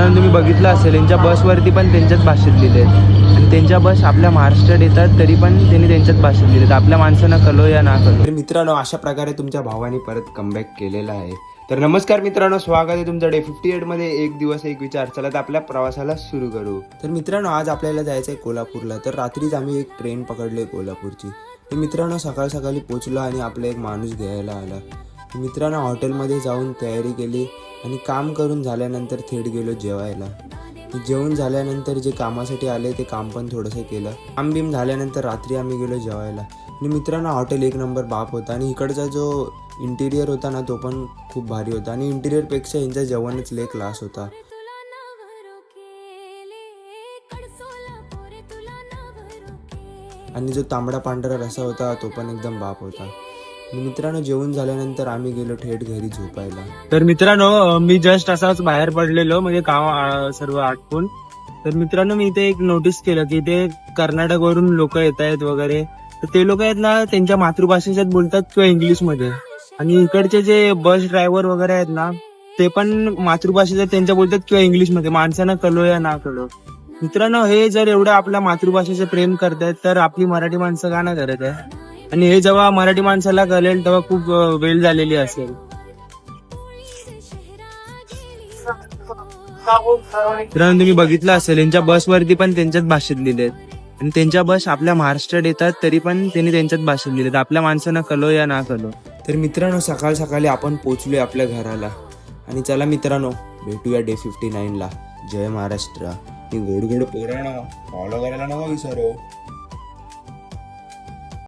मित्रांनो तुम्ही बघितलं असेल यांच्या बसवरती पण त्यांच्याच भाषेत लिहिले आहेत आणि त्यांच्या बस आपल्या महाराष्ट्रात येतात तरी पण त्यांनी त्यांच्याच भाषेत लिहिलेत. आपल्या माणसांना कलो या ना कलो. तर मित्रांनो अशा प्रकारे तुमच्या भावाने परत कमबॅक केलेला आहे. तर नमस्कार मित्रांनो, स्वागत आहे तुमचं डे 58 मध्ये. एक दिवस एक विचार. चला तर आपल्या प्रवासाला सुरू करू. तर मित्रांनो आज आपल्याला जायचं आहे कोल्हापूरला. तर रात्रीच आम्ही एक ट्रेन पकडली कोल्हापूरची. तर मित्रांनो सकाळ सकाळी पोचलो आणि आपला एक माणूस घ्यायला आला. मित्रांनो हॉटेलमध्ये जाऊन तयारी केली आणि काम करून झाल्यानंतर थेट गेलो जेवायला. जेवण झाल्यानंतर जे कामासाठी आले ते काम पण थोडंसं केलं. काम बीम झाल्यानंतर रात्री आम्ही गेलो जेवायला. आणि मित्रांनो हॉटेल एक नंबर बाप होता आणि इकडचा जो इंटिरियर होता ना तो पण खूप भारी होता आणि इंटिरियरपेक्षा यांचं जेवणच लय क्लास होता. आणि जो तांबडा पांढरा रसा होता तो पण एकदम बाप होता. मित्रांनो जेवण झाल्यानंतर आम्ही गेलो थेट घरी झोपायला. तर मित्रांनो मी जस्ट असाच बाहेर पडलेलो म्हणजे काम सर्व आटपून. तर मित्रांनो मी इथे एक नोटीस केलं की ते कर्नाटकवरून लोक येत आहेत वगैरे. तर ते लोक आहेत ना त्यांच्या मातृभाषेच्यात बोलतात किंवा इंग्लिशमध्ये. आणि इकडचे जे बस ड्रायव्हर वगैरे आहेत ना ते पण मातृभाषेच्यात त्यांच्या बोलतात किंवा इंग्लिशमध्ये. माणसांना कलो या ना कलो. मित्रांनो हे जर एवढं आपल्या मातृभाषेचे प्रेम करतायत तर आपली मराठी माणसं का नाही करत आहे. आणि हे जेव्हा मराठी माणसाला कळेल तेव्हा खूप वेळ झालेली असेल. मित्रांनो तुम्ही बघितलं असेल यांच्या बसवरती पण त्यांच्याच भाषेत लिहिलेत आणि त्यांच्या बस आपल्या महाराष्ट्रात येतात तरी पण त्यांनी त्यांच्याच भाषेत लिहिलेत. आपल्या माणसांना कलो या ना कलो. तर मित्रांनो सकाळ सकाळी आपण पोहोचलोय आपल्या घराला. आणि चला मित्रांनो भेटूया डे 59 ला. जय महाराष्ट्र. गोड गोड पोरांनो फॉलो करायला नका विसरू.